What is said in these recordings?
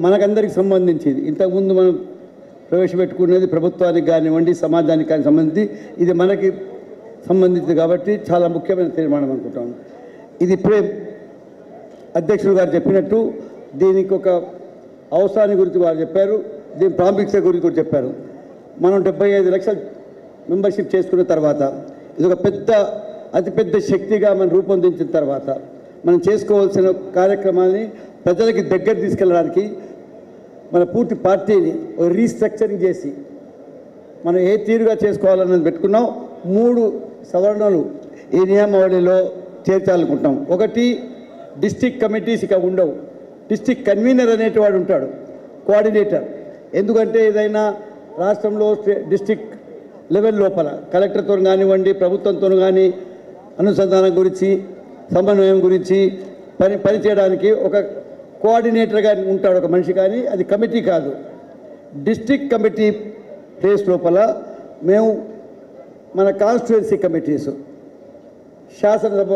మనకందరికి సంబంధించింది. ఇంతకుముందు మనం ప్రవేశపెట్టుకునేది ప్రభుత్వానికి కానివ్వండి, సమాజానికి కానీ సంబంధించి ఇది మనకి సంబంధించింది కాబట్టి చాలా ముఖ్యమైన తీర్మానం అనుకుంటాం. ఇది ఇప్పుడే అధ్యక్షులు గారు చెప్పినట్టు దీనికి ఒక అవసరాన్ని గురించి వారు చెప్పారు, దీని ప్రాముఖ్యత గురించి కూడా చెప్పారు. మనం 75 లక్షల మెంబర్షిప్ చేసుకున్న తర్వాత ఇది ఒక అతిపెద్ద శక్తిగా మనం రూపొందించిన తర్వాత మనం చేసుకోవాల్సిన కార్యక్రమాన్ని ప్రజలకి దగ్గర తీసుకెళ్ళడానికి మన పూర్తి పార్టీని రీస్ట్రక్చరింగ్ చేసి మనం ఏ తీరుగా చేసుకోవాలన్నది పెట్టుకున్నాం. 3 సవరణలు ఈ నియమావళిలో చేర్చాలనుకుంటాం. ఒకటి, డిస్ట్రిక్ట్ కమిటీస్ ఇక ఉండవు. డిస్ట్రిక్ట్ కన్వీనర్ అనేటివాడు ఉంటాడు, కోఆర్డినేటర్. ఎందుకంటే ఏదైనా రాష్ట్రంలో డిస్ట్రిక్ట్ లెవెల్ లోపల కలెక్టర్తో కానివ్వండి, ప్రభుత్వంతో కానీ అనుసంధానం గురించి, సమన్వయం గురించి పని చేయడానికి ఒక కోఆర్డినేటర్గా ఉంటాడు ఒక మనిషి. కానీ అది కమిటీ కాదు. డిస్ట్రిక్ట్ కమిటీ ప్లేస్ లోపల మేము మన కాన్స్టిట్యుయెన్సీ కమిటీస్, శాసనసభ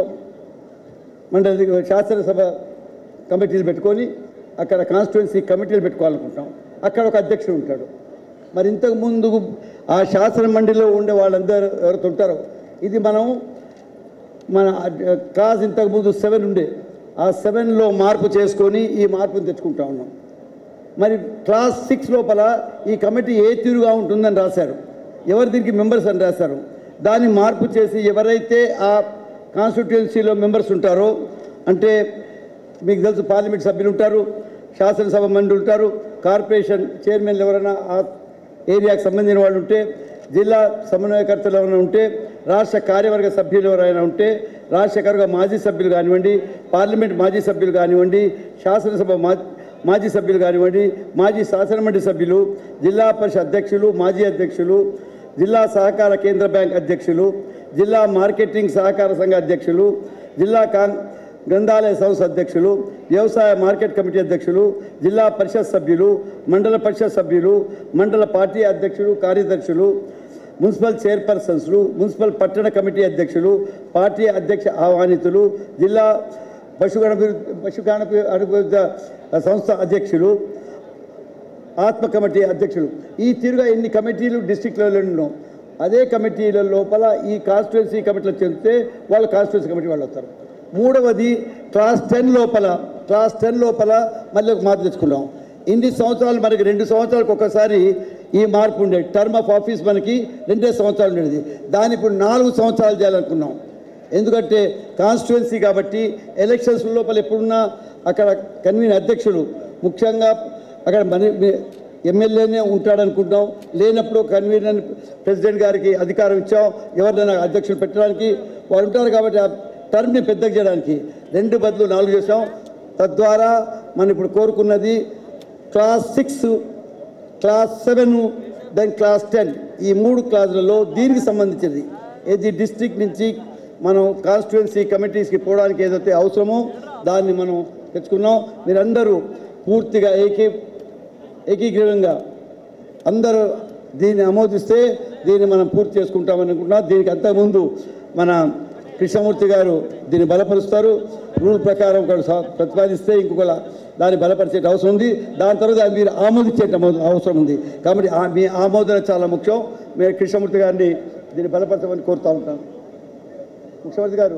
కమిటీలు పెట్టుకొని అక్కడ కాన్స్టిట్యుయెన్సీ కమిటీలు పెట్టుకోవాలనుకుంటాం. అక్కడ ఒక అధ్యక్షుడు ఉంటాడు. మరి ఇంతకుముందు ఆ శాసన మండలిలో ఉండే వాళ్ళందరూ ఎవరైతే ఉంటారో, ఇది మన క్లాస్ ఇంతకుముందు 7 ఉండే, ఆ 7లో మార్పు చేసుకొని ఈ మార్పుని తెచ్చుకుంటా ఉన్నాం. మరి క్లాస్ 6 లోపల ఈ కమిటీ ఏ తీరుగా ఉంటుందని రాశారు, ఎవరు దీనికి మెంబర్స్ అని రాశారు. దాన్ని మార్పు చేసి ఎవరైతే ఆ కాన్స్టిట్యుయెన్సీలో మెంబర్స్ ఉంటారో, అంటే మీకు తెలుసు పార్లమెంట్ సభ్యులు ఉంటారు, శాసనసభ మండలి ఉంటారు, కార్పొరేషన్ చైర్మన్లు ఎవరైనా ఆ ఏరియాకి సంబంధించిన వాళ్ళు ఉంటే, జిల్లా సమన్వయకర్తలు ఎవరైనా ఉంటే, రాష్ట్ర కార్యవర్గ సభ్యులు ఎవరైనా ఉంటే, రాష్ట్ర కార్యవర్గ మాజీ సభ్యులు కానివ్వండి, పార్లమెంట్ మాజీ సభ్యులు కానివ్వండి, శాసనసభ మాజీ సభ్యులు కానివ్వండి, మాజీ శాసనమండలి సభ్యులు, జిల్లా పరిషత్ అధ్యక్షులు, మాజీ అధ్యక్షులు, జిల్లా సహకార కేంద్ర బ్యాంక్ అధ్యక్షులు, జిల్లా మార్కెటింగ్ సహకార సంఘ అధ్యక్షులు, జిల్లా గ్రంథాలయ సంస్థ అధ్యక్షులు, వ్యవసాయ మార్కెట్ కమిటీ అధ్యక్షులు, జిల్లా పరిషత్ సభ్యులు, మండల పరిషత్ సభ్యులు, మండల పార్టీ అధ్యక్షులు, కార్యదర్శులు, మున్సిపల్ చైర్పర్సన్స్లు, మున్సిపల్ పట్టణ కమిటీ అధ్యక్షులు, పార్టీ అధ్యక్ష ఆహ్వానితులు, జిల్లా పశుగణ అభివృద్ధి సంస్థ అధ్యక్షులు, ఆత్మ కమిటీ అధ్యక్షులు. ఈ తీరుగా ఎన్ని కమిటీలు డిస్ట్రిక్ట్ లెవెల్లో ఉన్నాం. అదే కమిటీల లోపల ఈ కాన్స్టిట్యుయెన్సీ కమిటీలో చెందితే వాళ్ళు కాన్స్టిట్యుయెన్సీ కమిటీ వాళ్ళు వస్తారు. మూడవది, క్లాస్ 10 లోపల మళ్ళీ ఒక మార్పు తెచ్చుకున్నాం. ఇన్ని సంవత్సరాలు మనకి 2 సంవత్సరాలకు ఒకసారి ఈ మార్పు ఉండేది. టర్మ్ ఆఫ్ ఆఫీస్ మనకి 2 సంవత్సరాలు ఉండేది. దాన్ని ఇప్పుడు 4 సంవత్సరాలు చేయాలనుకున్నాం. ఎందుకంటే కాన్స్టిట్యుయెన్సీ కాబట్టి ఎలక్షన్స్ లోపల ఎప్పుడున్నా అక్కడ కన్వీనర్ అధ్యక్షుడు, ముఖ్యంగా అక్కడ ఎమ్మెల్యేనే ఉంటాడనుకుంటాం. లేనప్పుడు కన్వీనర్ ప్రెసిడెంట్ గారికి అధికారం ఇచ్చాం, ఎవరినైనా అధ్యక్షులు పెట్టడానికి వారు ఉంటారు. కాబట్టి ఆ టర్మ్ని పెద్దగా చేయడానికి 2 బదులు 4 చేసాం. తద్వారా మనం ఇప్పుడు కోరుకున్నది క్లాస్ 6, క్లాస్ 7, దెన్ క్లాస్ 10, ఈ 3 క్లాసులలో దీనికి సంబంధించింది ఏది డిస్ట్రిక్ట్ నుంచి మనం కాన్స్టిట్యుయెన్సీ కమిటీస్కి పోవడానికి ఏదైతే అవసరమో దాన్ని మనం తెచ్చుకున్నాం. మీరందరూ పూర్తిగా ఏకీగ్రీవంగా అందరూ దీన్ని ఆమోదిస్తే దీన్ని మనం పూర్తి చేసుకుంటామని అనుకుంటున్నాం. దీనికి అంతకుముందు మన కృష్ణమూర్తి గారు దీన్ని బలపరుస్తారు. రూల్ ప్రకారం ప్రతిపాదిస్తే ఇంకొక దాన్ని బలపరిచే అవసరం ఉంది. దాని తర్వాత మీరు ఆమోదించే అవసరం ఉంది. కాబట్టి మీ ఆమోదన చాలా ముఖ్యం. మేము కృష్ణమూర్తి గారిని దీన్ని బలపరచమని కోరుతూ ఉంటాను. కృష్ణమూర్తి గారు.